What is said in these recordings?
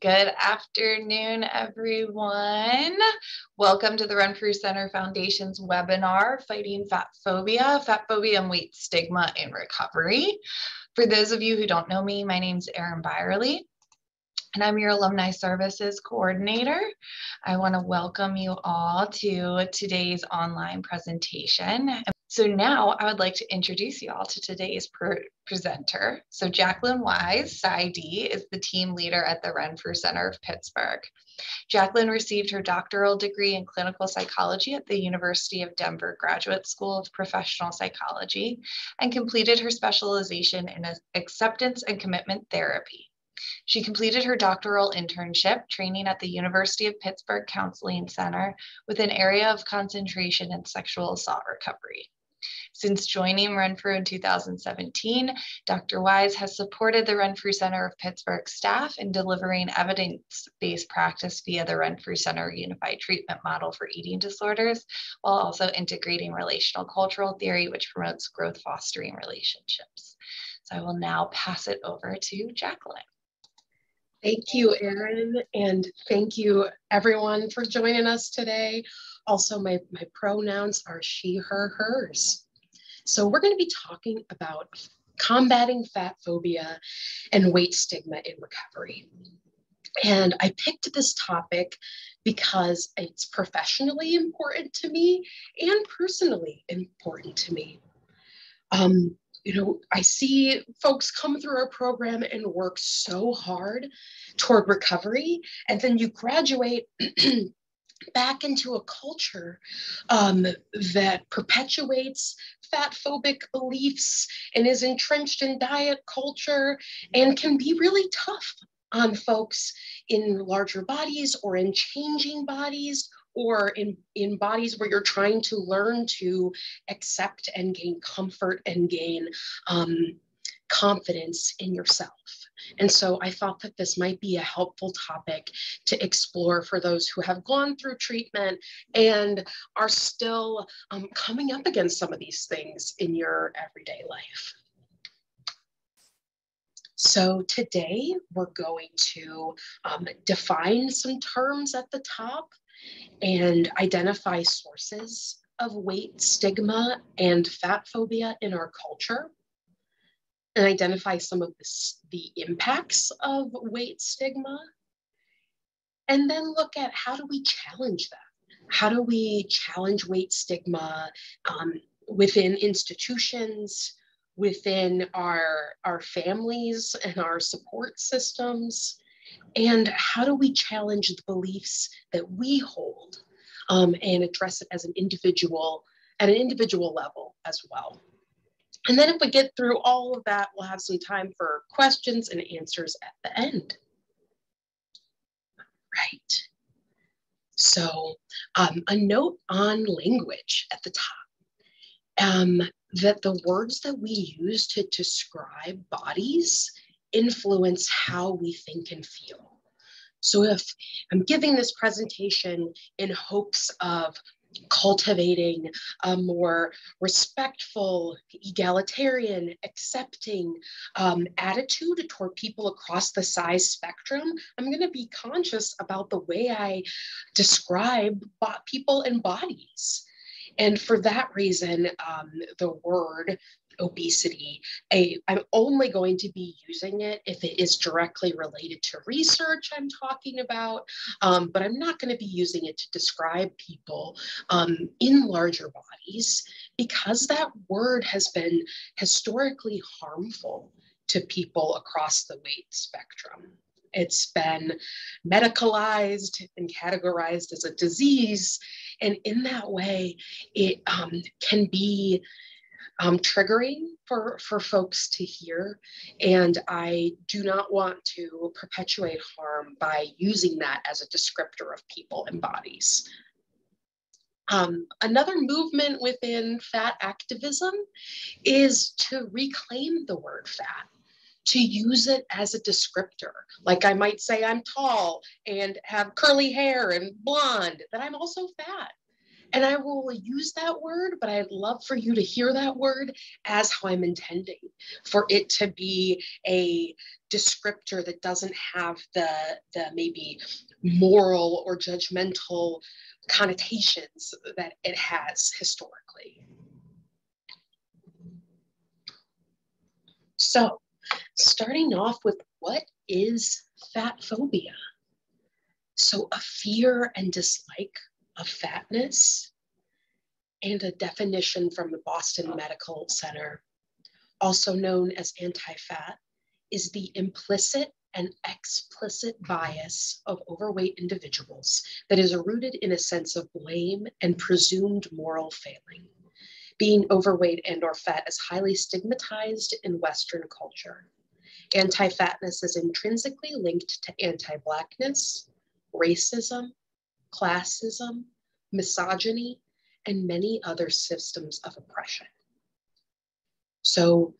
Good afternoon, everyone. Welcome to the Run Free Center Foundation's webinar, Fighting Fatphobia and Weight Stigma in Recovery. For those of you who don't know me, my name's Erin Byerly, and I'm your Alumni Services Coordinator. I want to welcome you all to today's online presentation. So now I would like to introduce you all to today's presenter. So Jacqueline Wise, PsyD, is the team leader at the Renfrew Center of Pittsburgh. Jacqueline received her doctoral degree in clinical psychology at the University of Denver Graduate School of Professional Psychology and completed her specialization in acceptance and commitment therapy. She completed her doctoral internship training at the University of Pittsburgh Counseling Center with an area of concentration in sexual assault recovery. Since joining Renfrew in 2017, Dr. Wise has supported the Renfrew Center of Pittsburgh staff in delivering evidence-based practice via the Renfrew Center Unified Treatment Model for Eating Disorders, while also integrating relational cultural theory, which promotes growth fostering relationships. So I will now pass it over to Jacqueline. Thank you, Erin, and thank you everyone for joining us today. Also, my pronouns are she, her, hers. So we're going to be talking about combating fat phobia and weight stigma in recovery. And I picked this topic because it's professionally important to me and personally important to me. I see folks come through our program and work so hard toward recovery, and then you graduate back into a culture that perpetuates fat-phobic beliefs and is entrenched in diet culture and can be really tough on folks in larger bodies or in changing bodies or in bodies where you're trying to learn to accept and gain comfort and gain confidence in yourself. And so I thought that this might be a helpful topic to explore for those who have gone through treatment and are still coming up against some of these things in your everyday life. So today we're going to define some terms at the top and identify sources of weight stigma and fat phobia in our culture, and identify some of the impacts of weight stigma, and then look at how do we challenge that? How do we challenge weight stigma within institutions, within our families and our support systems? And how do we challenge the beliefs that we hold and address it as an individual, at an individual level as well? And then if we get through all of that, we'll have some time for questions and answers at the end. Right. So a note on language at the top, that the words that we use to describe bodies influence how we think and feel. So if I'm giving this presentation in hopes of cultivating a more respectful, egalitarian, accepting attitude toward people across the size spectrum, I'm going to be conscious about the way I describe people and bodies. And for that reason, the word obesity, I'm only going to be using it if it is directly related to research I'm talking about, but I'm not going to be using it to describe people in larger bodies, because that word has been historically harmful to people across the weight spectrum. It's been medicalized and categorized as a disease, and in that way, it can be triggering for folks to hear, and I do not want to perpetuate harm by using that as a descriptor of people and bodies. Another movement within fat activism is to reclaim the word fat, to use it as a descriptor. Like I might say I'm tall and have curly hair and blonde, that I'm also fat. And I will use that word, but I'd love for you to hear that word as how I'm intending, for it to be a descriptor that doesn't have the maybe moral or judgmental connotations that it has historically. So, starting off with, what is fat phobia? So, a fear and dislike of fatness, and a definition from the Boston Medical Center, also known as anti-fat, is the implicit and explicit bias of overweight individuals that is rooted in a sense of blame and presumed moral failing. Being overweight and or fat is highly stigmatized in Western culture. Anti-fatness is intrinsically linked to anti-Blackness, racism, classism, misogyny, and many other systems of oppression. So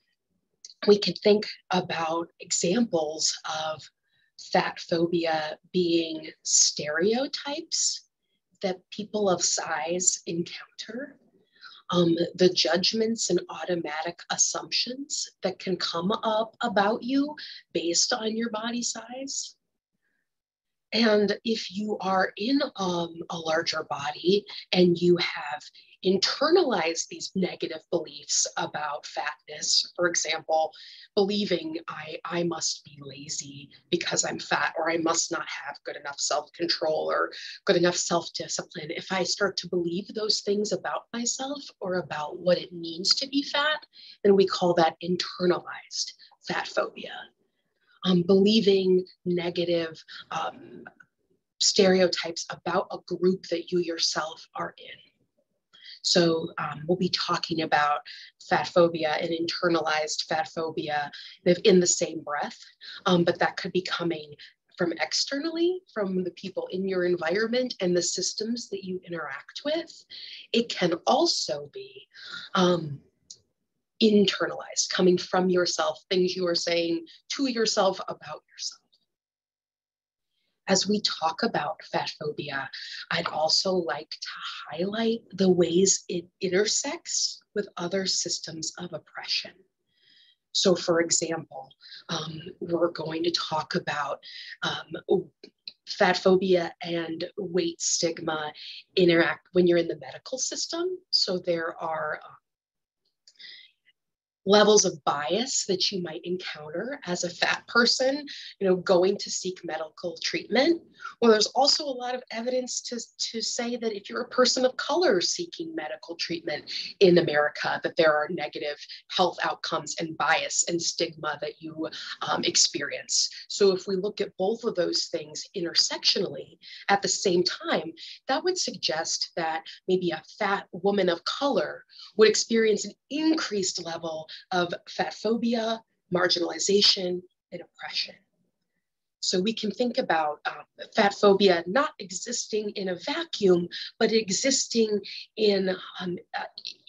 we could think about examples of fat phobia being stereotypes that people of size encounter, the judgments and automatic assumptions that can come up about you based on your body size. And if you are in a larger body and you have internalized these negative beliefs about fatness, for example, believing I must be lazy because I'm fat, or I must not have good enough self-control or good enough self-discipline, if I start to believe those things about myself or about what it means to be fat, then we call that internalized fat phobia. Believing negative stereotypes about a group that you yourself are in. So we'll be talking about fat phobia and internalized fat phobia in the same breath, but that could be coming from externally, from the people in your environment and the systems that you interact with. It can also be internalized, coming from yourself, things you are saying to yourself about yourself. As we talk about fat phobia, I'd also like to highlight the ways it intersects with other systems of oppression. So for example, we're going to talk about fat phobia and weight stigma interact when you're in the medical system. So there are levels of bias that you might encounter as a fat person, going to seek medical treatment. Well, there's also a lot of evidence to say that if you're a person of color seeking medical treatment in America, that there are negative health outcomes and bias and stigma that you experience. So if we look at both of those things intersectionally at the same time, that would suggest that maybe a fat woman of color would experience an increased level of fat phobia, marginalization, and oppression. So we can think about fat phobia not existing in a vacuum, but existing in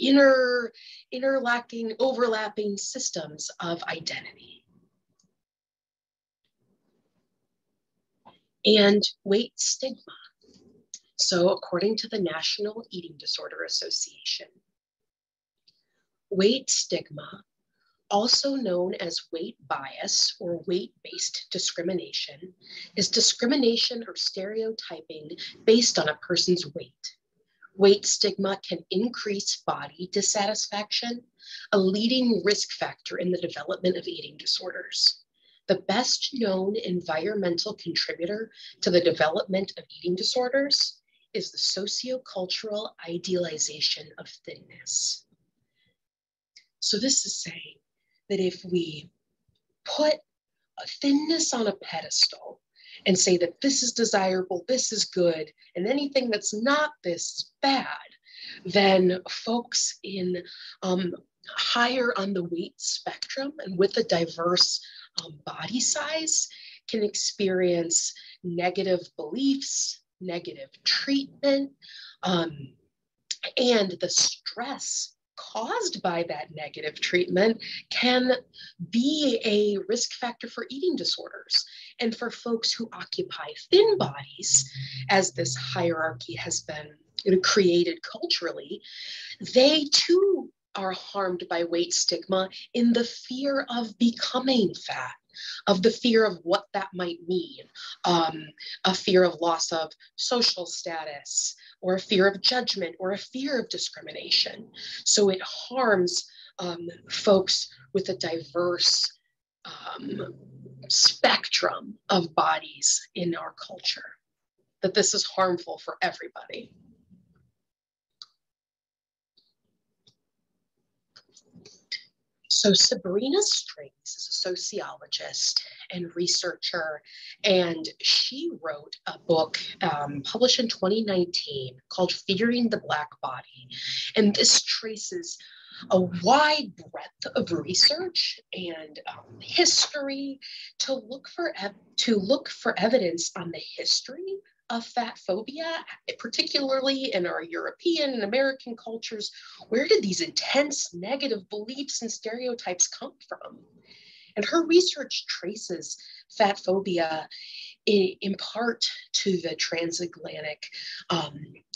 interlacking, overlapping systems of identity. And weight stigma. So according to the National Eating Disorder Association, weight stigma, also known as weight bias or weight-based discrimination, is discrimination or stereotyping based on a person's weight. Weight stigma can increase body dissatisfaction, a leading risk factor in the development of eating disorders. The best known environmental contributor to the development of eating disorders is the sociocultural idealization of thinness. So this is saying that if we put a thinness on a pedestal and say that this is desirable, this is good, and anything that's not this is bad, then folks in higher on the weight spectrum and with a diverse body size can experience negative beliefs, negative treatment, and the stress caused by that negative treatment can be a risk factor for eating disorders. And for folks who occupy thin bodies, as this hierarchy has been created culturally, they too are harmed by weight stigma in the fear of becoming fat, of the fear of what that might mean, a fear of loss of social status, or a fear of judgment, or a fear of discrimination. So it harms folks with a diverse spectrum of bodies in our culture, that this is harmful for everybody. So Sabrina Strings is a sociologist and researcher, and she wrote a book published in 2019 called Fearing the Black Body. And this traces a wide breadth of research and history to look for evidence on the history of fat phobia, particularly in our European and American cultures. Where did these intense negative beliefs and stereotypes come from? And her research traces fat phobia in part to the transatlantic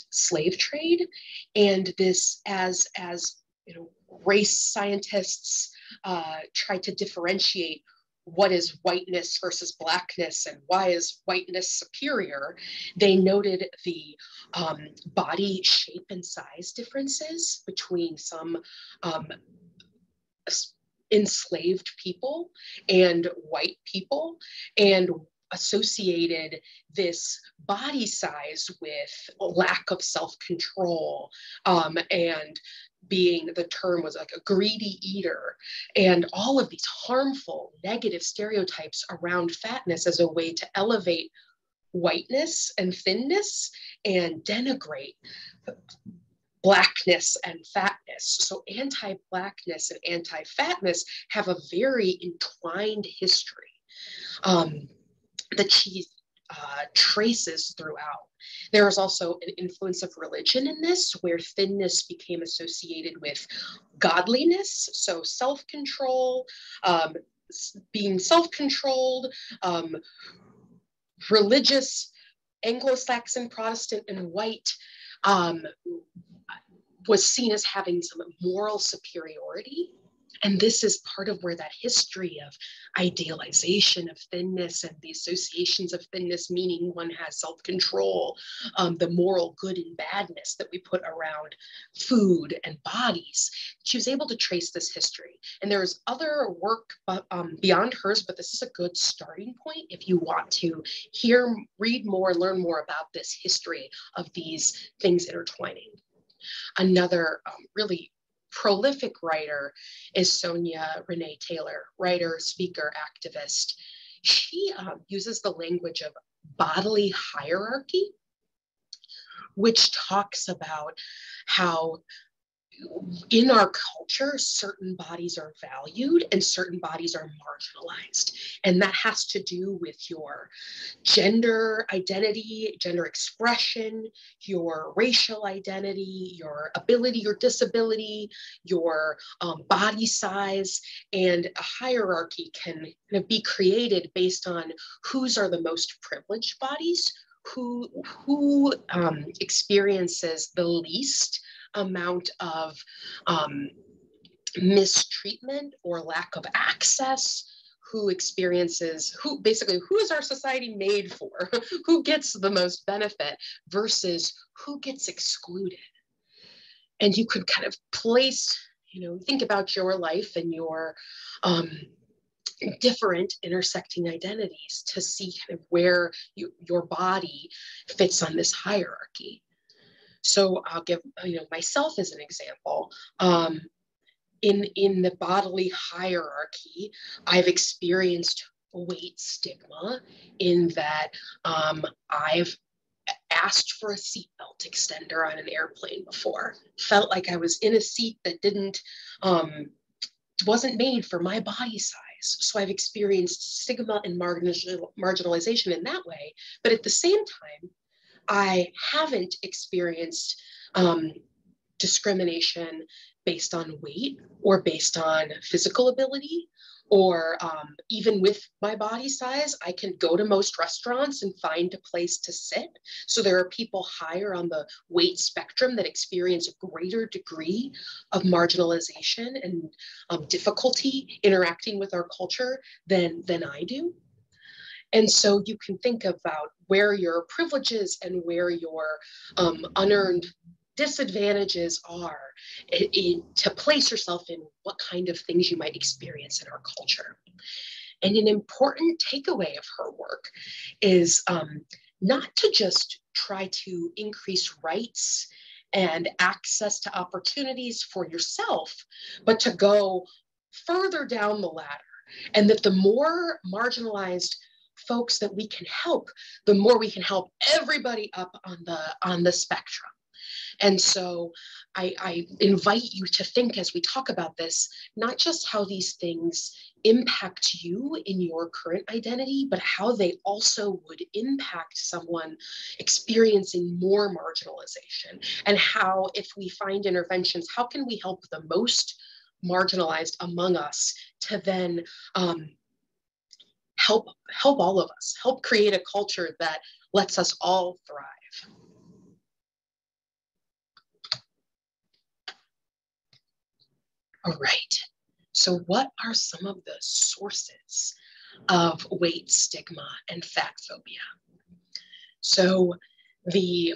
slave trade, and this as race scientists try to differentiate what is whiteness versus blackness and why is whiteness superior. They noted the body shape and size differences between some enslaved people and white people, and associated this body size with a lack of self-control, and being, the term was like a greedy eater, and all of these harmful negative stereotypes around fatness as a way to elevate whiteness and thinness and denigrate Blackness and fatness. So anti-Blackness and anti-fatness have a very entwined history that she traces throughout. There is also an influence of religion in this, where thinness became associated with godliness, so self-control, being self-controlled, religious, Anglo-Saxon, Protestant, and white was seen as having some moral superiority. And this is part of where that history of idealization of thinness and the associations of thinness, meaning one has self-control, the moral good and badness that we put around food and bodies. She was able to trace this history. And there's other work beyond hers, but this is a good starting point if you want to read more, learn more about this history of these things intertwining. Another really prolific writer is Sonya Renee Taylor, writer, speaker, activist. She uses the language of bodily hierarchy, which talks about how in our culture, certain bodies are valued and certain bodies are marginalized. And that has to do with your gender identity, gender expression, your racial identity, your ability or disability, your body size. And a hierarchy can be created based on whose are the most privileged bodies, who experiences the least amount of mistreatment or lack of access, who is our society made for, who gets the most benefit versus who gets excluded. And you could kind of place, think about your life and your different intersecting identities to see kind of where your body fits on this hierarchy. So I'll give myself as an example. In the bodily hierarchy, I've experienced weight stigma in that I've asked for a seatbelt extender on an airplane before. Felt like I was in a seat that wasn't made for my body size. So I've experienced stigma and marginalization in that way. But at the same time, I haven't experienced discrimination based on weight or based on physical ability Or even with my body size, I can go to most restaurants and find a place to sit. So there are people higher on the weight spectrum that experience a greater degree of marginalization and difficulty interacting with our culture than I do. And so you can think about where your privileges and where your unearned disadvantages are to place yourself in what kind of things you might experience in our culture. And an important takeaway of her work is not to just try to increase rights and access to opportunities for yourself, but to go further down the ladder. And that the more marginalized folks that we can help, the more we can help everybody up on the spectrum. And so I invite you to think as we talk about this, not just how these things impact you in your current identity, but how they also would impact someone experiencing more marginalization. And how, if we find interventions, how can we help the most marginalized among us to then help all of us, help create a culture that lets us all thrive. All right, so what are some of the sources of weight stigma and fat phobia? So the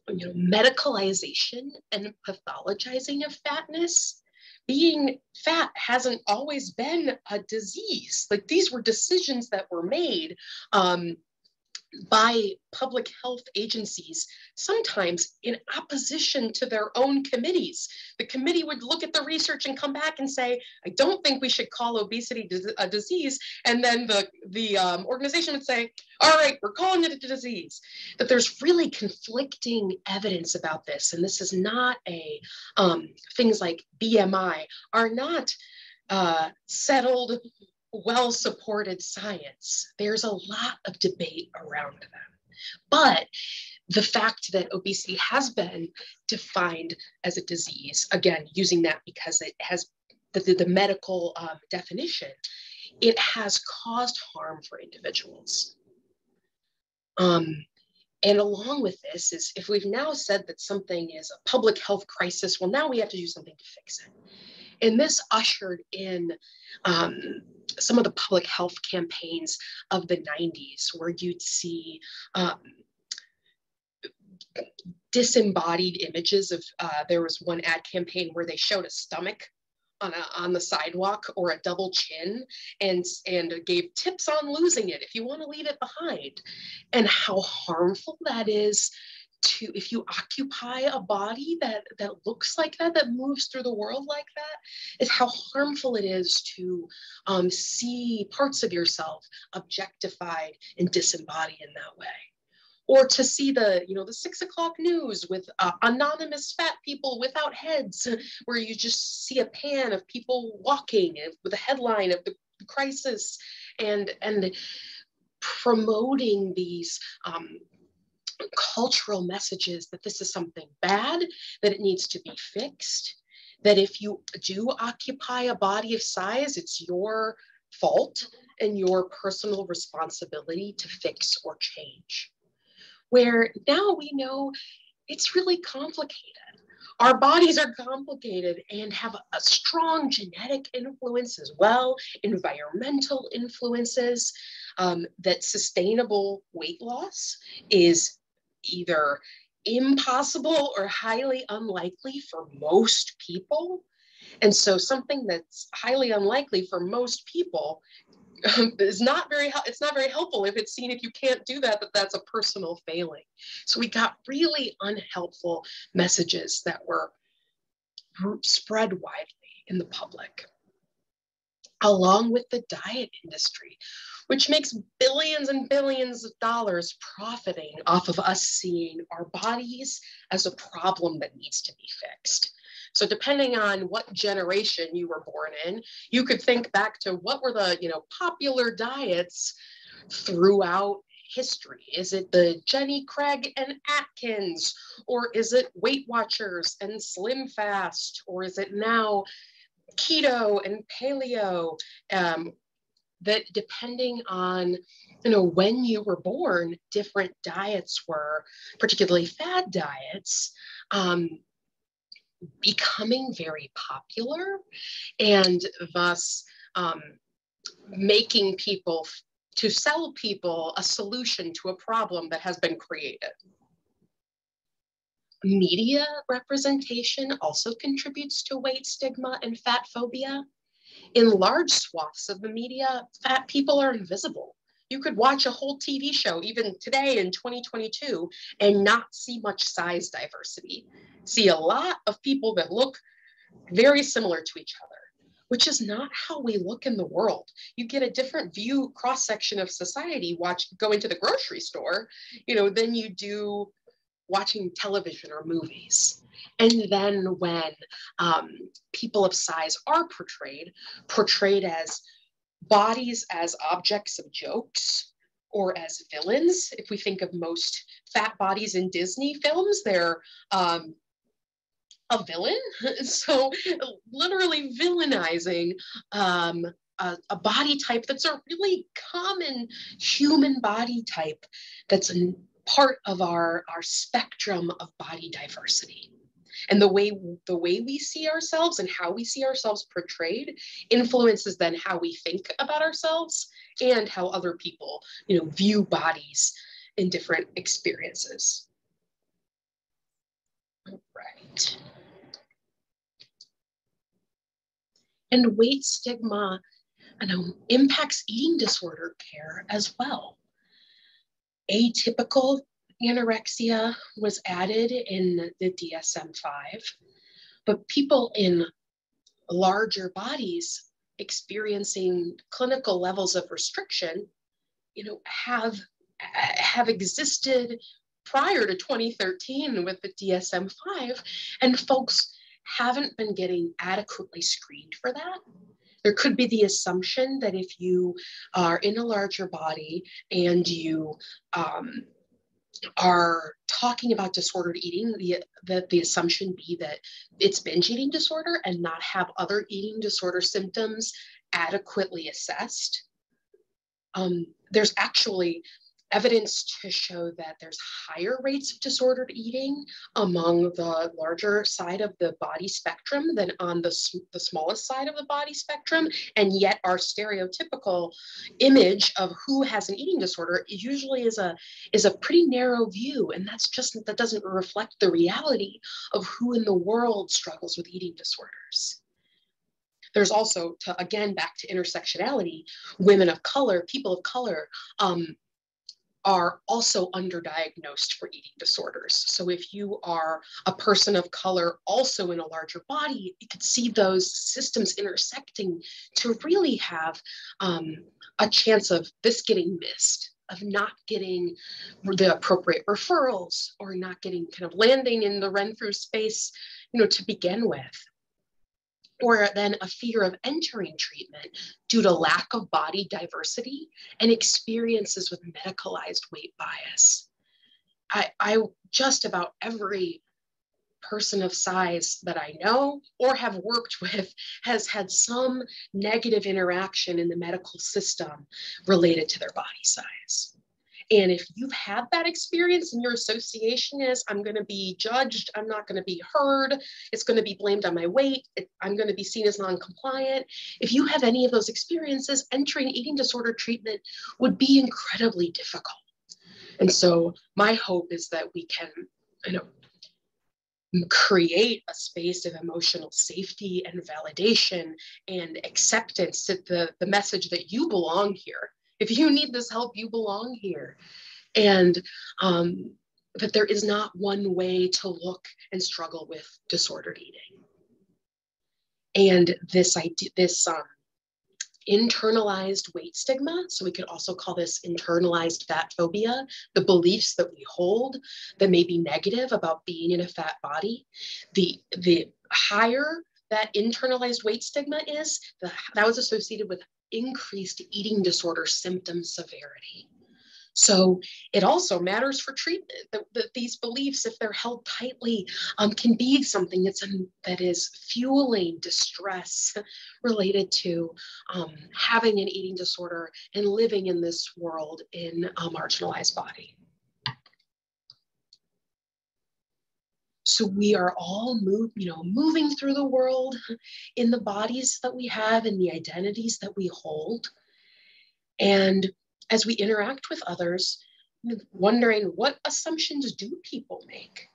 medicalization and pathologizing of fatness. Being fat hasn't always been a disease. Like, these were decisions that were made by public health agencies, sometimes in opposition to their own committees. The committee would look at the research and come back and say, I don't think we should call obesity a disease. And then the organization would say, all right, we're calling it a disease. But there's really conflicting evidence about this. And this is not things like BMI are not settled, well-supported science. There's a lot of debate around them. But the fact that obesity has been defined as a disease, again, using that because it has the medical definition, it has caused harm for individuals. And along with this is, if we've now said that something is a public health crisis, well, now we have to do something to fix it. And this ushered in some of the public health campaigns of the 90s, where you'd see disembodied images of, there was one ad campaign where they showed a stomach on the sidewalk, or a double chin, and gave tips on losing it if you want to leave it behind, and how harmful that is to, if you occupy a body that looks like that moves through the world like that, is how harmful it is to see parts of yourself objectified and disembodied in that way. Or to see the 6 o'clock news with anonymous fat people without heads, where you just see a pan of people walking with a headline of the crisis, and promoting these cultural messages that this is something bad, that it needs to be fixed, that if you do occupy a body of size, it's your fault and your personal responsibility to fix or change. Where now we know it's really complicated. Our bodies are complicated and have a strong genetic influence as well, environmental influences, that sustainable weight loss is either impossible or highly unlikely for most people. And so something that's highly unlikely for most people is not very helpful if it's seen, if you can't do that, that's a personal failing. So we got really unhelpful messages that were spread widely in the public, along with the diet industry, which makes billions and billions of dollars profiting off of us seeing our bodies as a problem that needs to be fixed. So depending on what generation you were born in, you could think back to what were the popular diets throughout history. Is it the Jenny Craig and Atkins, or is it Weight Watchers and Slim Fast, or is it now keto and paleo, that depending on, when you were born, different diets were, particularly fad diets, becoming very popular, and thus making people, to sell people a solution to a problem that has been created. Media representation also contributes to weight stigma and fat phobia. In large swaths of the media, fat people are invisible. You could watch a whole TV show, even today in 2022, and not see much size diversity. See a lot of people that look very similar to each other, which is not how we look in the world. You get a different view, cross-section of society, going to the grocery store, than you do watching television or movies. And then when people of size are portrayed as bodies as objects of jokes or as villains. If we think of most fat bodies in Disney films, they're a villain. So literally villainizing a body type that's a really common human body type that's part of our spectrum of body diversity. And the way we see ourselves and how we see ourselves portrayed influences then how we think about ourselves and how other people, view bodies in different experiences. All right. And weight stigma, impacts eating disorder care as well. Atypical anorexia was added in the DSM-5, but people in larger bodies experiencing clinical levels of restriction, have existed prior to 2013 with the DSM-5, and folks haven't been getting adequately screened for that. There could be the assumption that if you are in a larger body and you are talking about disordered eating, the assumption be that it's binge eating disorder and not have other eating disorder symptoms adequately assessed. There's actually evidence to show that there's higher rates of disordered eating among the larger side of the body spectrum than on the smallest side of the body spectrum. And yet our stereotypical image of who has an eating disorder usually is a pretty narrow view. And that doesn't reflect the reality of who in the world struggles with eating disorders. There's also, back to intersectionality, women of color, people of color, are also underdiagnosed for eating disorders. So if you are a person of color also in a larger body, you could see those systems intersecting to really have a chance of this getting missed, of not getting the appropriate referrals, or not getting kind of landing in the run-through space, to begin with. Or then a fear of entering treatment due to lack of body diversity and experiences with medicalized weight bias. I just about every person of size that I know or have worked with has had some negative interaction in the medical system related to their body size. And if you've had that experience and your association is, I'm going to be judged, I'm not going to be heard, it's going to be blamed on my weight, I'm going to be seen as non-compliant. If you have any of those experiences, entering eating disorder treatment would be incredibly difficult. And so my hope is that we can, create a space of emotional safety and validation and acceptance to the message that you belong here. If you need this help, you belong here. And that there is not one way to look and struggle with disordered eating. And this internalized weight stigma, so we could also call this internalized fat phobia, the beliefs that we hold that may be negative about being in a fat body, the higher that internalized weight stigma is, that was associated with increased eating disorder symptom severity. So it also matters for treatment that these beliefs, if they're held tightly, can be something that is fueling distress related to having an eating disorder and living in this world in a marginalized body. So we are all moving through the world in the bodies that we have and the identities that we hold. And as we interact with others, wondering what assumptions do people make?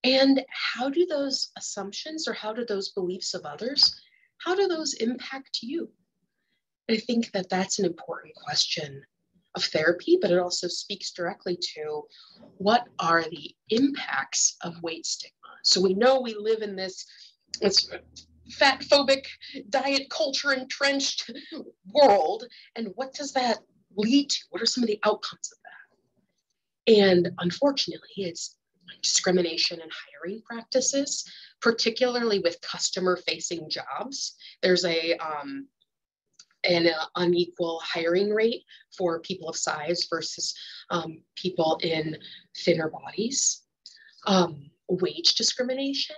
And how do those assumptions or how do those beliefs of others, how do those impact you? I think that that's an important question of therapy, but it also speaks directly to what are the impacts of weight stigma. So we know we live in this fat phobic diet culture entrenched world, and what does that lead to? What are some of the outcomes of that? And unfortunately, it's discrimination in hiring practices, particularly with customer facing jobs. There's an unequal hiring rate for people of size versus people in thinner bodies. Wage discrimination,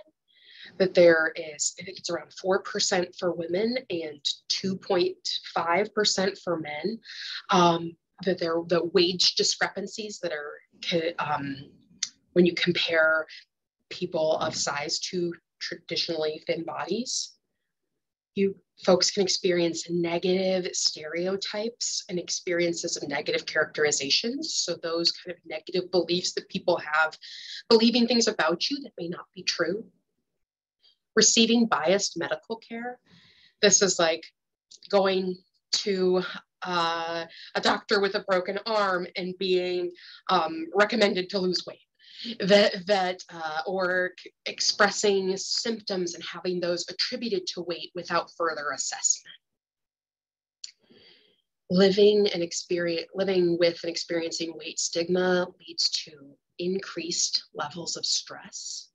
that there is, I think it's around 4% for women and 2.5% for men, that there are the wage discrepancies that are when you compare people of size to traditionally thin bodies. You folks can experience negative stereotypes and experiences of negative characterizations. So those kind of negative beliefs that people have, believing things about you that may not be true. Receiving biased medical care. This is like going to a doctor with a broken arm and being recommended to lose weight. Or expressing symptoms and having those attributed to weight without further assessment. Living with and experiencing weight stigma leads to increased levels of stress.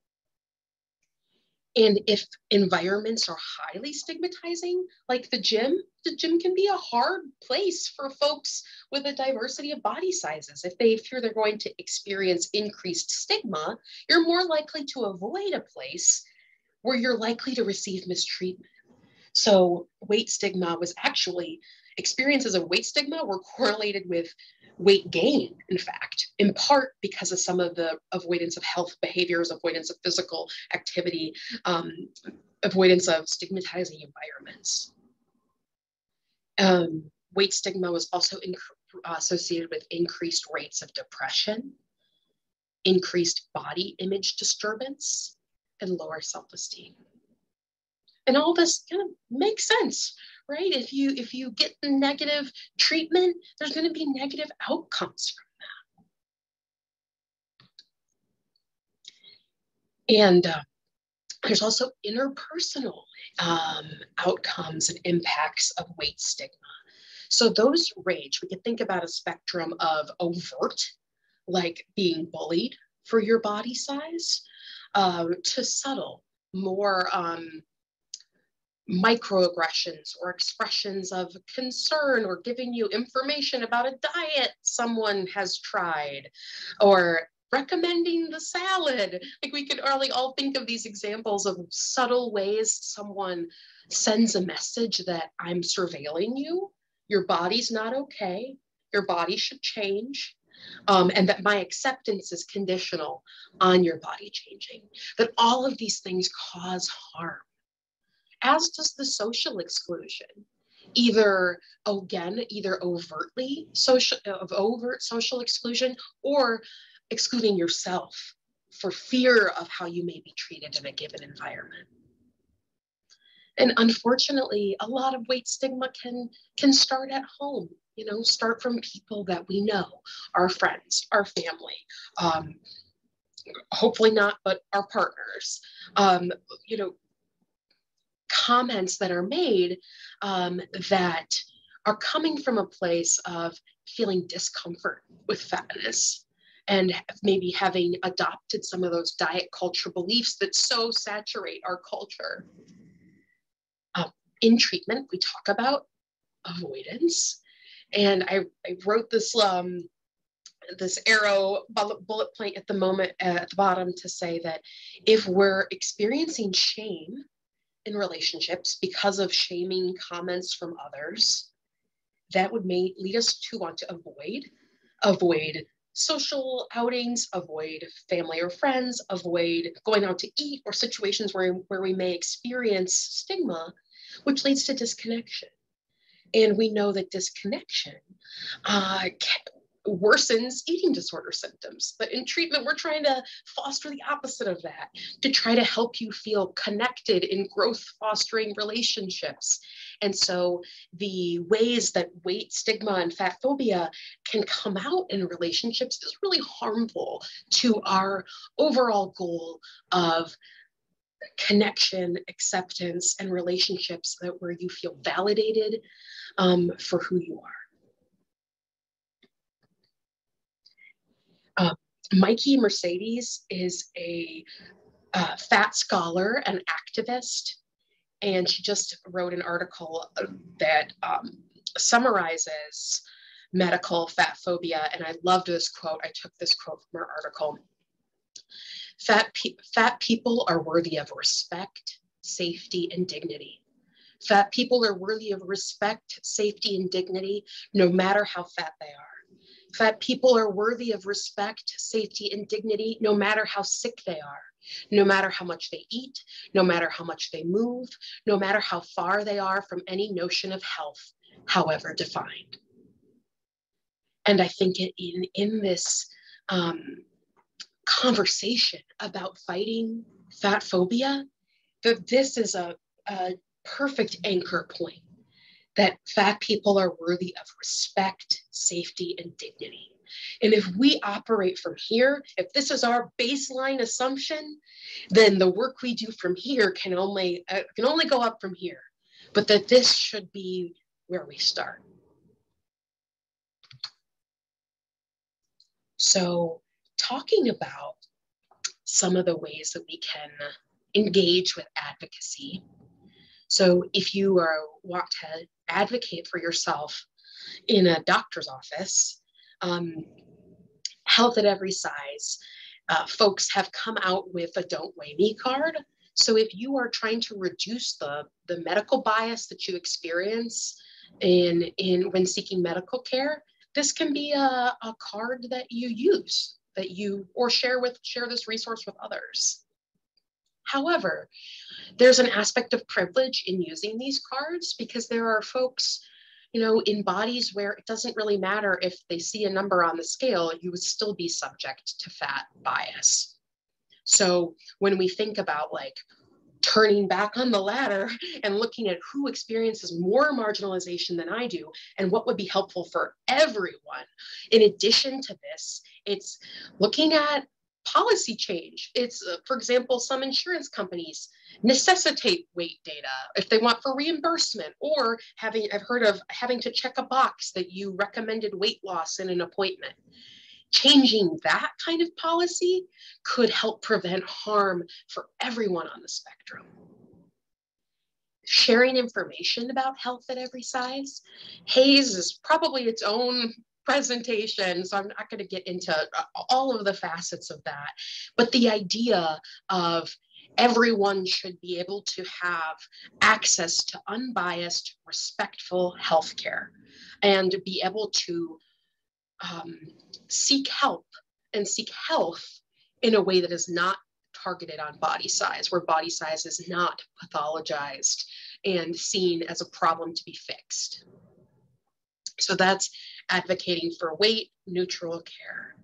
And if environments are highly stigmatizing, like the gym can be a hard place for folks with a diversity of body sizes. If they fear they're going to experience increased stigma, you're more likely to avoid a place where you're likely to receive mistreatment. So weight stigma was actually, experiences of weight stigma were correlated with weight gain, in fact, in part because of some of the avoidance of health behaviors, avoidance of physical activity, avoidance of stigmatizing environments. Weight stigma was also associated with increased rates of depression, increased body image disturbance, and lower self-esteem. And all this kind of makes sense, right? If you get negative treatment, there's going to be negative outcomes from that. And there's also interpersonal outcomes and impacts of weight stigma. So those range, we can think about a spectrum of overt, like being bullied for your body size, to subtle, more microaggressions or expressions of concern or giving you information about a diet someone has tried or recommending the salad. Like we could all think of these examples of subtle ways someone sends a message that I'm surveilling you, your body's not okay, your body should change, and that my acceptance is conditional on your body changing. That all of these things cause harm, as does the social exclusion, either overt social exclusion or excluding yourself for fear of how you may be treated in a given environment. And unfortunately, a lot of weight stigma can start at home, start from people that we know, our friends, our family, hopefully not, but our partners, comments that are made that are coming from a place of feeling discomfort with fatness and maybe having adopted some of those diet culture beliefs that so saturate our culture. In treatment, we talk about avoidance. And I wrote this this arrow bullet point at the moment at the bottom to say that if we're experiencing shame in relationships because of shaming comments from others, that would lead us to want to avoid social outings, avoid family or friends, avoid going out to eat, or situations where we may experience stigma, which leads to disconnection. And we know that disconnection worsens eating disorder symptoms. But in treatment, we're trying to foster the opposite of that, to try to help you feel connected in growth fostering relationships. And so the ways that weight, stigma, and fat phobia can come out in relationships is really harmful to our overall goal of connection, acceptance, and relationships where you feel validated for who you are. Mikey Mercedes is a fat scholar and activist, and she just wrote an article that summarizes medical fat phobia, and I loved this quote. I took this quote from her article. Fat people are worthy of respect, safety, and dignity. Fat people are worthy of respect, safety, and dignity, no matter how fat they are. Fat people are worthy of respect, safety, and dignity, no matter how sick they are, no matter how much they eat, no matter how much they move, no matter how far they are from any notion of health, however defined. And I think in this conversation about fighting fat phobia, that this is a perfect anchor point, that fat people are worthy of respect, safety, and dignity. And if we operate from here, if this is our baseline assumption, then the work we do from here can only go up from here, but that this should be where we start. So talking about some of the ways that we can engage with advocacy. So if you want to advocate for yourself in a doctor's office, Health at Every Size, folks have come out with a Don't Weigh Me card. So if you are trying to reduce the medical bias that you experience when seeking medical care, this can be a card that you use, or share this resource with others. However, there's an aspect of privilege in using these cards, because there are folks, in bodies where it doesn't really matter if they see a number on the scale, you would still be subject to fat bias. So when we think about turning back on the ladder and looking at who experiences more marginalization than I do and what would be helpful for everyone, in addition to this, it's looking at policy change. It's, for example, some insurance companies necessitate weight data if they want for reimbursement, or I've heard of having to check a box that you recommended weight loss in an appointment. Changing that kind of policy could help prevent harm for everyone on the spectrum. Sharing information about health at every size. HAES is probably its own presentation, so I'm not going to get into all of the facets of that. But the idea of everyone should be able to have access to unbiased, respectful healthcare, and be able to seek help and seek health in a way that is not targeted on body size, where body size is not pathologized and seen as a problem to be fixed. So that's advocating for weight neutral care.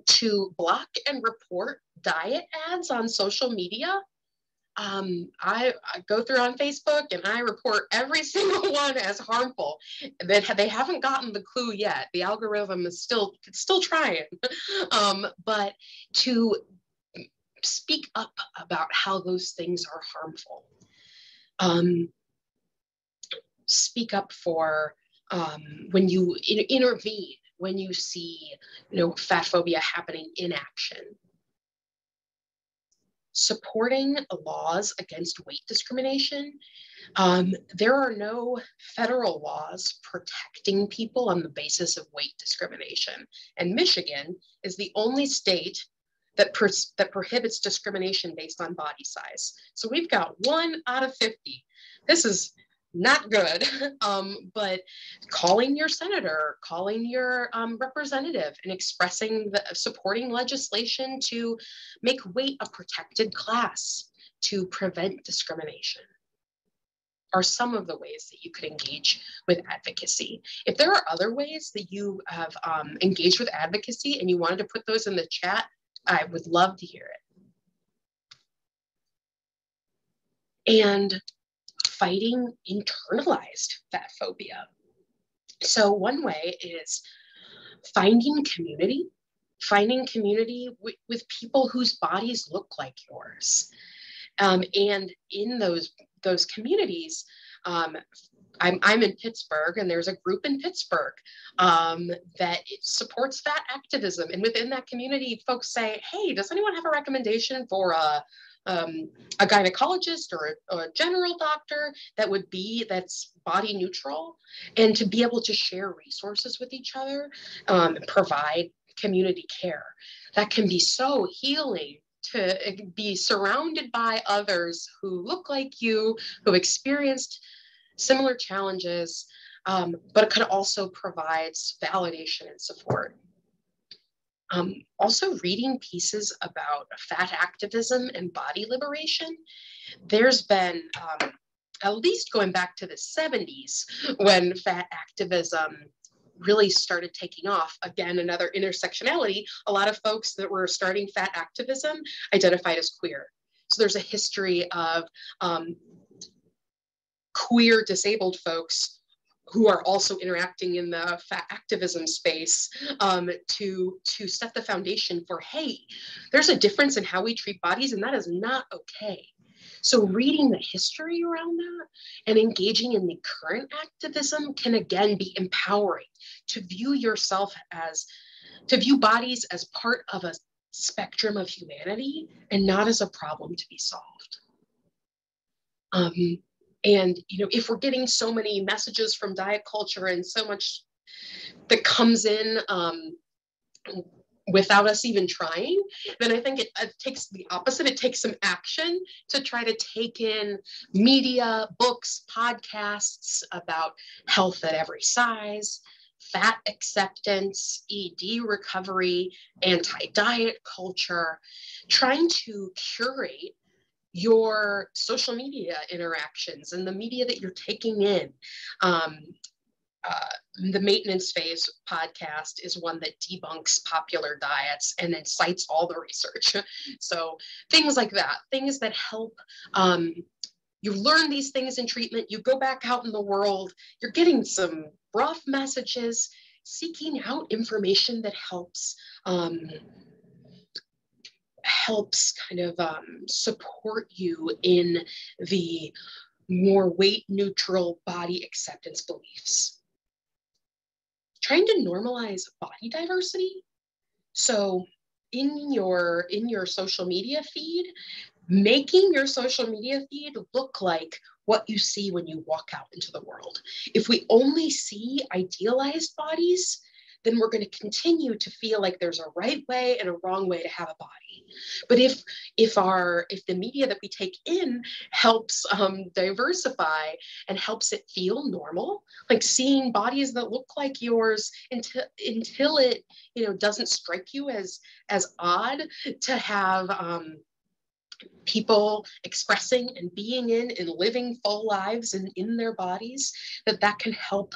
To block and report diet ads on social media. I go through on Facebook and I report every single one as harmful. They haven't gotten the clue yet. The algorithm is still trying, but to speak up about how those things are harmful. Speak up for when you intervene, when you see fat phobia happening in action. supporting laws against weight discrimination. There are no federal laws protecting people on the basis of weight discrimination. And Michigan is the only state that prohibits discrimination based on body size. So we've got 1 out of 50. This is not good, but calling your senator, calling your representative and expressing supporting legislation to make weight a protected class to prevent discrimination are some of the ways that you could engage with advocacy. If there are other ways that you have engaged with advocacy and you wanted to put those in the chat, I would love to hear it. And fighting internalized fat phobia. So one way is finding community with people whose bodies look like yours. And in those communities, I'm in Pittsburgh, and there's a group in Pittsburgh that supports fat activism. And within that community, folks say, hey, does anyone have a recommendation for a gynecologist or a general doctor that's body neutral, and to be able to share resources with each other, provide community care. That can be so healing, to be surrounded by others who look like you, who experienced similar challenges, but it could also provide validation and support. Also reading pieces about fat activism and body liberation. There's been, at least going back to the 70s, when fat activism really started taking off. Again, another intersectionality. A lot of folks that were starting fat activism identified as queer. So there's a history of queer disabled folks who are also interacting in the fat activism space to set the foundation for, hey, there's a difference in how we treat bodies, and that is not okay. So reading the history around that and engaging in the current activism can again be empowering, to view bodies as part of a spectrum of humanity and not as a problem to be solved. And, if we're getting so many messages from diet culture and so much that comes in without us even trying, then I think it takes the opposite. It takes some action to try to take in media, books, podcasts about health at every size, fat acceptance, ED recovery, anti-diet culture, trying to curate your social media interactions and the media that you're taking in. The Maintenance Phase podcast is one that debunks popular diets and then cites all the research. So things like that, things that help you learn these things in treatment, you go back out in the world, you're getting some rough messages, seeking out information that helps support you in the more weight neutral body acceptance beliefs. Trying to normalize body diversity. So in your social media feed, making your social media feed look like what you see when you walk out into the world. If we only see idealized bodies, then we're going to continue to feel like there's a right way and a wrong way to have a body. But if the media that we take in helps diversify and helps it feel normal, like seeing bodies that look like yours until it doesn't strike you as odd to have people expressing and being in and living full lives in their bodies, that can help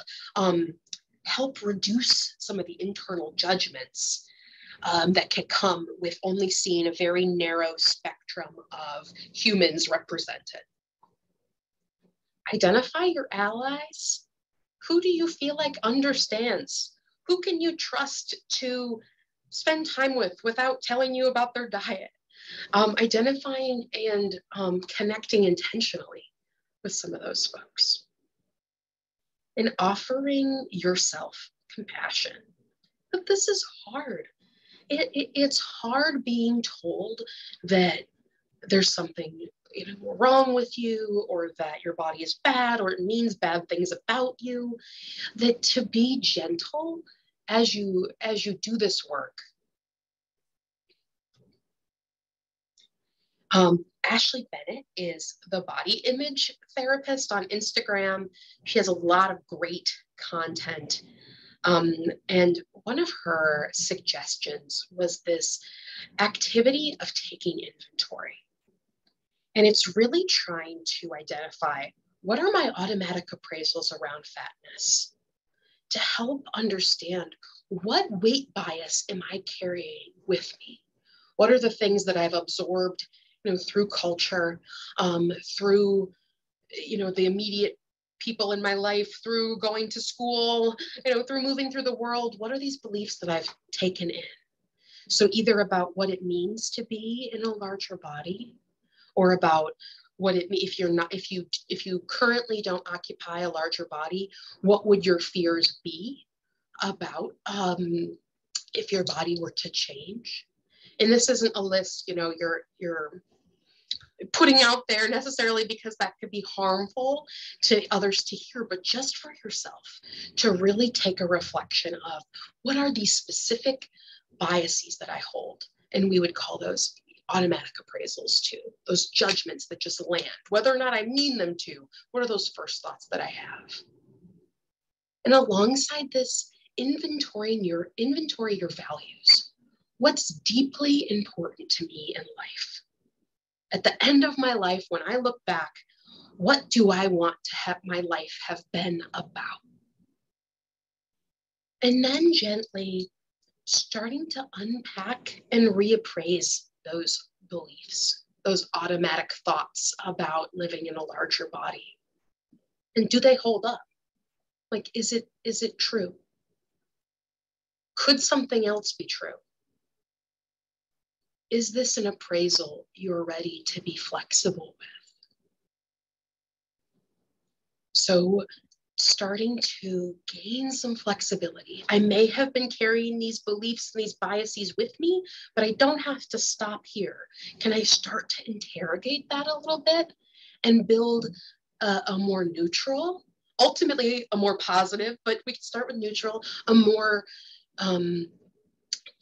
reduce some of the internal judgments that can come with only seeing a very narrow spectrum of humans represented. Identify your allies. Who do you feel like understands? Who can you trust to spend time with without telling you about their diet? Identifying and connecting intentionally with some of those folks. And offering yourself compassion. But this is hard. It's hard being told that there's something wrong with you, or that your body is bad, or it means bad things about you, that to be gentle as you do this work. Ashley Bennett is the body image therapist on Instagram. She has a lot of great content. And one of her suggestions was this activity of taking inventory. And it's really trying to identify, what are my automatic appraisals around fatness, to help understand, what weight bias am I carrying with me? What are the things that I've absorbed, through culture, through, the immediate people in my life, through going to school, through moving through the world? What are these beliefs that I've taken in? So either about what it means to be in a larger body, or about what it means if you currently don't occupy a larger body, what would your fears be about if your body were to change? And this isn't a list, you're putting out there necessarily, because that could be harmful to others to hear, but just for yourself to really take a reflection of, what are these specific biases that I hold? And we would call those automatic appraisals too, those judgments that just land, whether or not I mean them to. What are those first thoughts that I have? And alongside this, inventory your values. What's deeply important to me in life? At the end of my life, when I look back, what do I want to have my life have been about? And then gently starting to unpack and reappraise those beliefs, those automatic thoughts about living in a larger body. And do they hold up? Like, is it true? Could something else be true? Is this an appraisal you're ready to be flexible with? So starting to gain some flexibility. I may have been carrying these beliefs and these biases with me, but I don't have to stop here. Can I start to interrogate that a little bit and build a more neutral, ultimately a more positive, but we can start with neutral, a more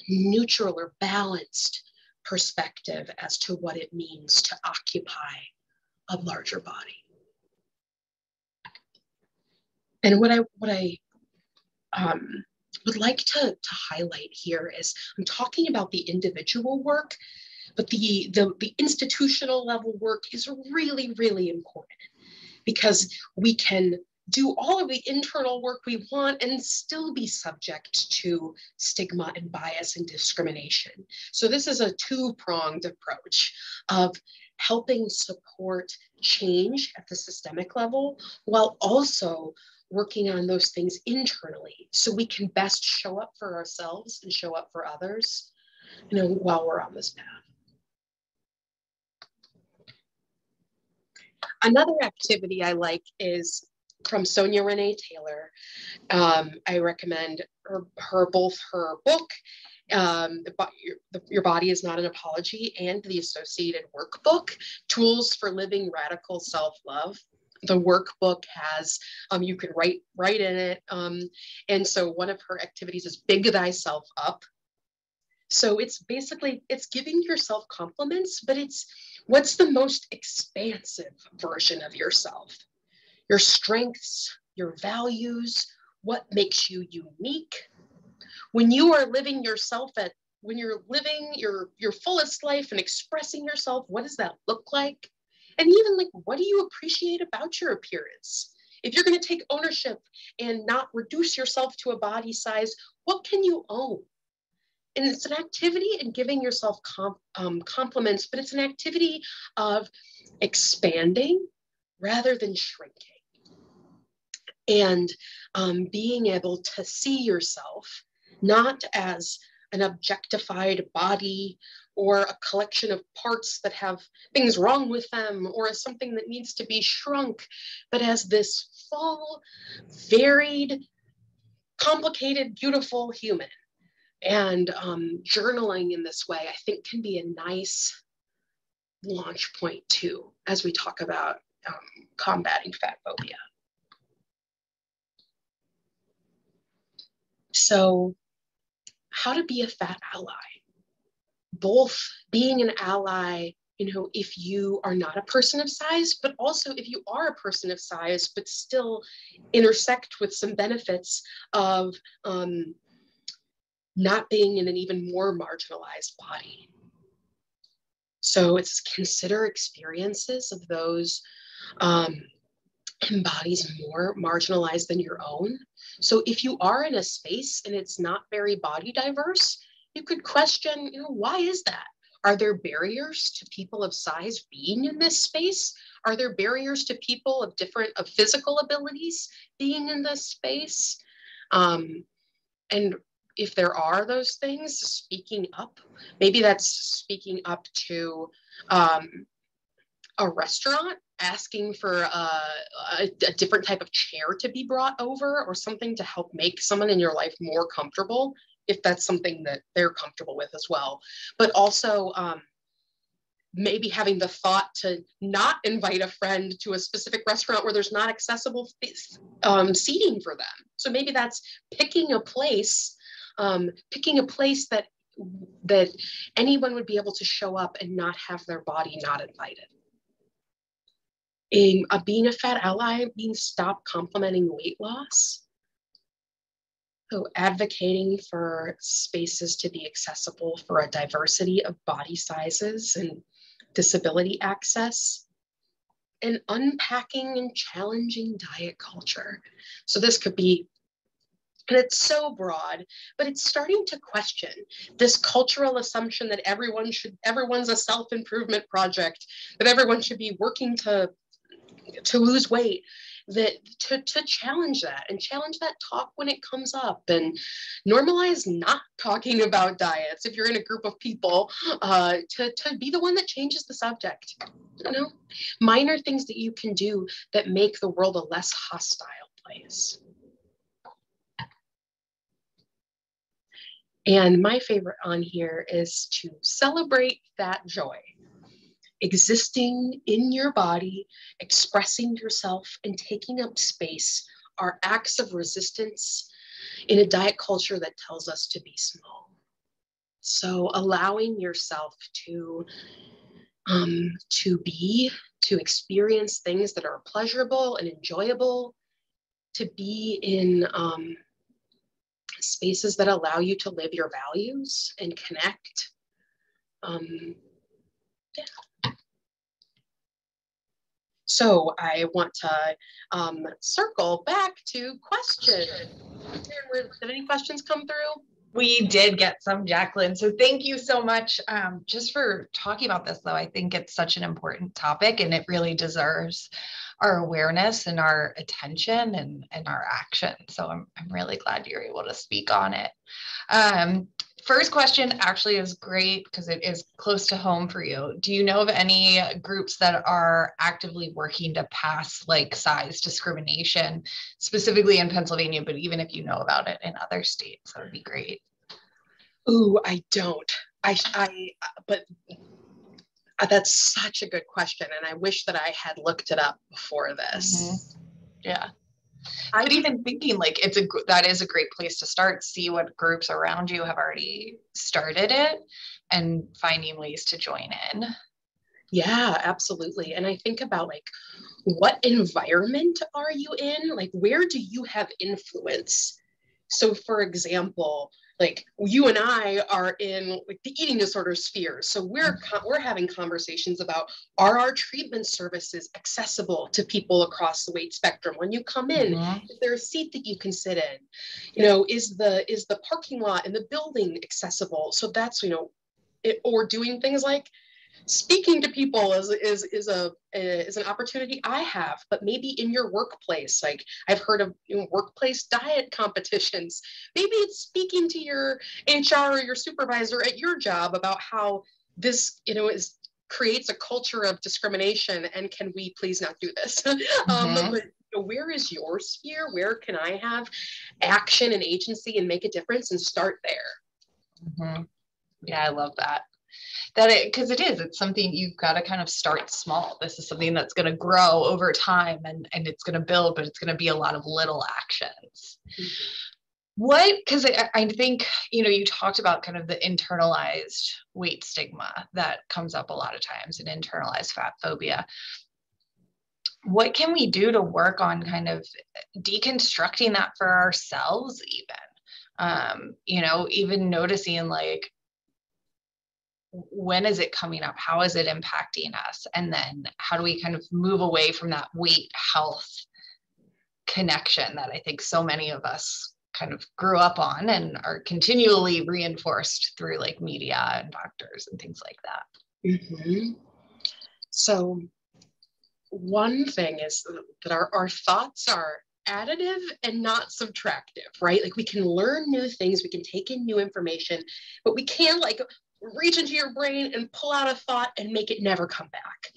neutral or balanced perspective as to what it means to occupy a larger body. And what I would like to highlight here is, I'm talking about the individual work, but the institutional level work is really, really important, because we can do all of the internal work we want and still be subject to stigma and bias and discrimination. So this is a two-pronged approach of helping support change at the systemic level, while also working on those things internally, so we can best show up for ourselves and show up for others, while we're on this path. Another activity I like is from Sonya Renee Taylor. I recommend both her book, Your Body is Not an Apology, and the associated workbook, Tools for Living Radical Self-Love. The workbook has, you can write in it. And so one of her activities is Big Thyself Up. So it's basically, it's giving yourself compliments, but it's what's the most expansive version of yourself, your strengths, your values, what makes you unique. When you are living yourself when you're living your fullest life and expressing yourself, what does that look like? And even like, what do you appreciate about your appearance? If you're going to take ownership and not reduce yourself to a body size, what can you own? And it's an activity in giving yourself compliments, but it's an activity of expanding rather than shrinking. And being able to see yourself not as an objectified body or a collection of parts that have things wrong with them, or as something that needs to be shrunk, but as this full, varied, complicated, beautiful human. And journaling in this way, I think, can be a nice launch point too, as we talk about combating fat phobia. So how to be a fat ally? Both being an ally, if you are not a person of size, but also if you are a person of size, but still intersect with some benefits of not being in an even more marginalized body. So it's consider experiences of those in bodies more marginalized than your own. So if you are in a space and it's not very body diverse, you could question, why is that? Are there barriers to people of size being in this space? Are there barriers to people of physical abilities being in this space? And if there are those things, speaking up, maybe that's speaking up to a restaurant, asking for a different type of chair to be brought over or something to help make someone in your life more comfortable, if that's something that they're comfortable with as well. But also maybe having the thought to not invite a friend to a specific restaurant where there's not accessible seating for them. So maybe that's picking a place that anyone would be able to show up and not have their body not invited. Being a fat ally means stop complimenting weight loss. So advocating for spaces to be accessible for a diversity of body sizes and disability access, and unpacking and challenging diet culture. So this could be, and it's so broad, but it's starting to question this cultural assumption that everyone's a self-improvement project, that everyone should be working to lose weight, that to challenge that and challenge that talk when it comes up, and normalize not talking about diets if you're in a group of people, to be the one that changes the subject. Minor things that you can do that make the world a less hostile place. And my favorite on here is to celebrate that joy. Existing in your body, expressing yourself, and taking up space are acts of resistance in a diet culture that tells us to be small. So allowing yourself to experience things that are pleasurable and enjoyable, to be in spaces that allow you to live your values and connect. So I want to circle back to questions. Did any questions come through? We did get some, Jacqueline. So thank you so much just for talking about this, though. I think it's such an important topic, and it really deserves our awareness and our attention and our action. So I'm really glad you're able to speak on it. First question actually is great because it is close to home for you. Do you know of any groups that are actively working to pass like size discrimination, specifically in Pennsylvania, but even if you know about it in other states, that would be great. Ooh, I don't. But that's such a good question. And I wish that I had looked it up before this. Mm-hmm. Yeah. But even thinking like that is a great place to start, see what groups around you have already started it and finding ways to join in. Yeah, absolutely. And I think about like, what environment are you in? Like, where do you have influence? So for example, like you and I are in like the eating disorder sphere. So we're having conversations about, are our treatment services accessible to people across the weight spectrum? When you come in, is there a seat that you can sit in? Is the parking lot in the building accessible? So that's, or doing things like speaking to people is an opportunity I have, but maybe in your workplace, like I've heard of workplace diet competitions. Maybe it's speaking to your HR or your supervisor at your job about how this, creates a culture of discrimination, and can we please not do this? But where is your sphere? Where can I have action and agency and make a difference and start there? Yeah, I love that. because it's something you've got to kind of start small. This is something that's going to grow over time, and it's going to build, but it's going to be a lot of little actions. Because I think, you talked about kind of the internalized weight stigma that comes up a lot of times, and internalized fat phobia. What can we do to work on kind of deconstructing that for ourselves even? Even noticing, like, when is it coming up? How is it impacting us? And then how do we kind of move away from that weight health connection that I think so many of us kind of grew up on and are continually reinforced through like media and doctors and things like that? So one thing is that our thoughts are additive and not subtractive, right? Like we can learn new things, we can take in new information, but we can't like reach into your brain and pull out a thought and make it never come back.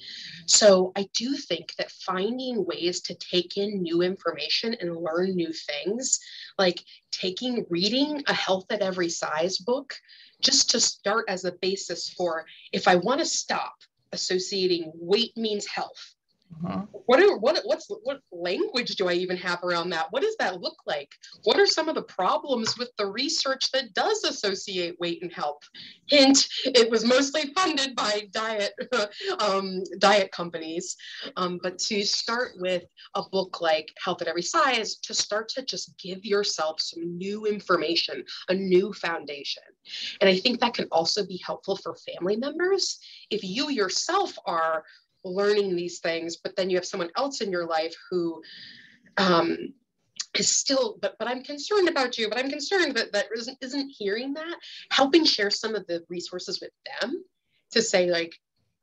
So I do think that finding ways to take in new information and learn new things, like reading a Health at Every Size book, just to start as a basis for if I want to stop associating weight means health. What language do I even have around that? What does that look like? What are some of the problems with the research that does associate weight and health? Hint, it was mostly funded by diet companies. But to start with a book like Health at Every Size, to start to just give yourself some new information, a new foundation. And I think that can also be helpful for family members. If you yourself are learning these things, but then you have someone else in your life who is still, but I'm concerned about you, but I'm concerned that isn't hearing that, helping share some of the resources with them to say like,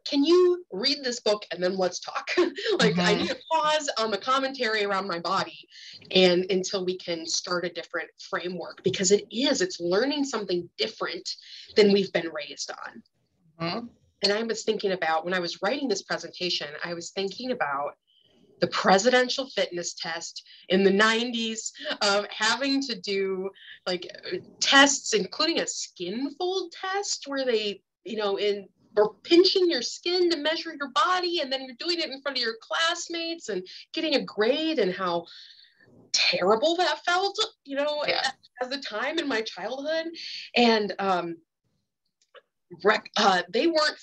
can you read this book and then let's talk? Like I need a pause on the commentary around my body and until we can start a different framework, because it's learning something different than we've been raised on. And I was thinking about, when I was writing this presentation, I was thinking about the presidential fitness test in the 90s, having to do like tests, including a skin fold test where they, or pinching your skin to measure your body. And then you're doing it in front of your classmates and getting a grade, and how terrible that felt, at the time in my childhood. And, they weren't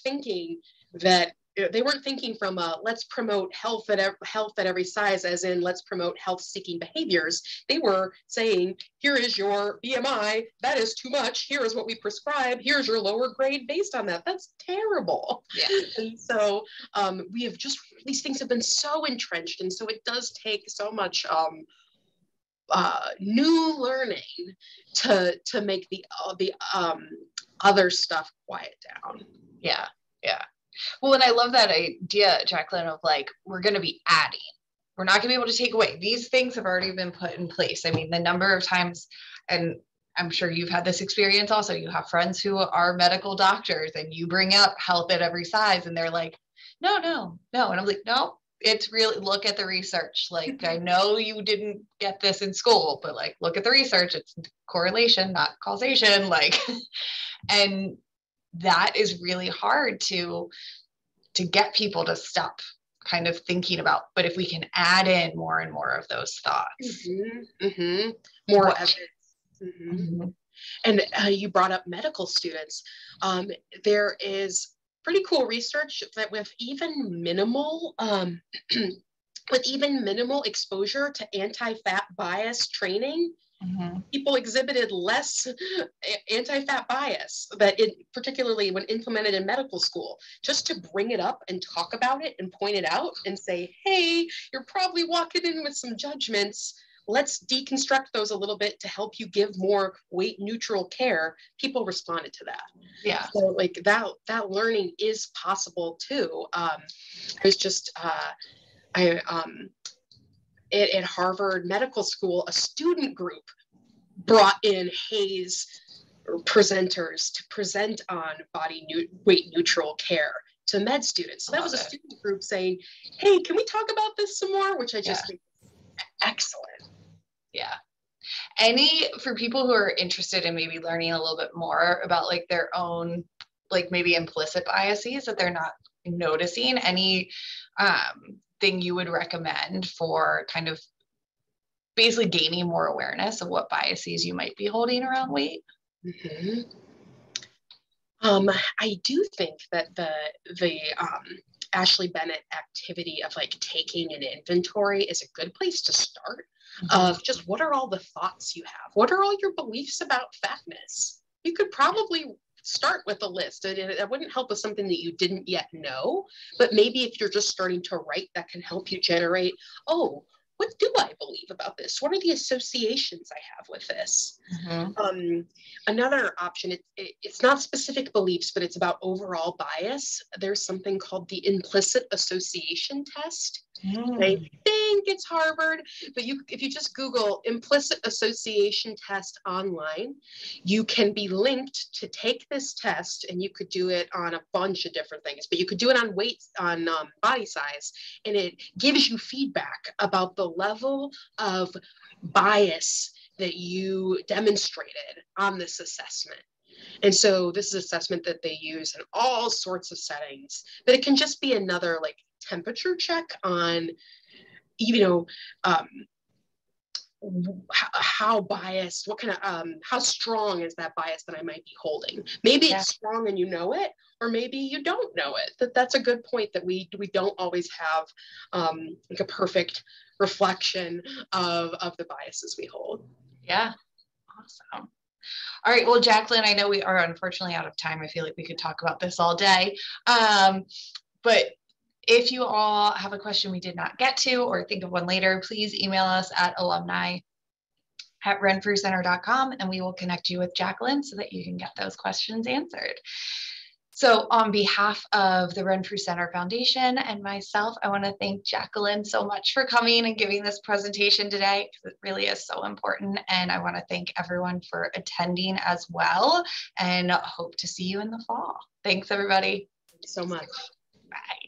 thinking from let's promote health at every size, as in let's promote health-seeking behaviors. They were saying, here is your BMI, that is too much, here is what we prescribe, here's your lower grade based on that. That's terrible. And so we have just, these things have been so entrenched, and so it does take so much new learning to make the other stuff quiet down. Yeah. Well, and I love that idea, Jacqueline, of like, we're going to be adding. We're not going to be able to take away. These things have already been put in place. I mean, the number of times, and I'm sure you've had this experience also, you have friends who are medical doctors and you bring up Health at Every Size and they're like, no. And I'm like, no, it's really, look at the research. Like, I know you didn't get this in school, but like, look at the research. It's correlation, not causation. Like, and that is really hard to get people to stop kind of thinking about. But if we can add in more and more of those thoughts, more evidence. And you brought up medical students. There is pretty cool research that with even minimal exposure to anti-fat bias training, people exhibited less anti-fat bias, particularly when implemented in medical school. Just to bring it up and talk about it and point it out and say, hey, you're probably walking in with some judgments. Let's deconstruct those a little bit to help you give more weight neutral care. People responded to that. Yeah. So like that learning is possible too. I was just, at Harvard Medical School, a student group brought in Hayes presenters to present on weight neutral care to med students. So that was a student group saying, hey, can we talk about this some more? Which I just think is excellent. Yeah. For people who are interested in maybe learning a little bit more about like their own like maybe implicit biases that they're not noticing? Any thing you would recommend for kind of basically gaining more awareness of what biases you might be holding around weight? Mm-hmm. I do think that the Ashley Bennett activity of like taking an inventory is a good place to start. Of just what are all the thoughts you have? What are all your beliefs about fatness? You could probably start with a list. It wouldn't help with something that you didn't yet know, but maybe if you're just starting to write, that can help you generate, oh, what do I believe about this? What are the associations I have with this? Another option, it's not specific beliefs, but it's about overall bias. There's something called the implicit association test. I think it's Harvard, but if you just Google implicit association test online, you can be linked to take this test, and you could do it on a bunch of different things, but you could do it on weight, on body size, and it gives you feedback about the level of bias that you demonstrated on this assessment. And so this is an assessment that they use in all sorts of settings, but it can just be another like temperature check on, you know, how biased, what kind of, how strong is that bias that I might be holding? Maybe it's strong and you know it, or maybe you don't know it. That's a good point, that we don't always have like a perfect reflection of the biases we hold. Yeah, awesome. All right, well, Jacqueline, I know we are unfortunately out of time. I feel like we could talk about this all day. But if you all have a question we did not get to, or think of one later, please email us at alumni@renfrewcenter.com, and we will connect you with Jacqueline so that you can get those questions answered. So on behalf of the Renfrew Center Foundation and myself, I want to thank Jacqueline so much for coming and giving this presentation today, because it really is so important. And I want to thank everyone for attending as well, and hope to see you in the fall. Thanks, everybody. Thank you so much. Bye.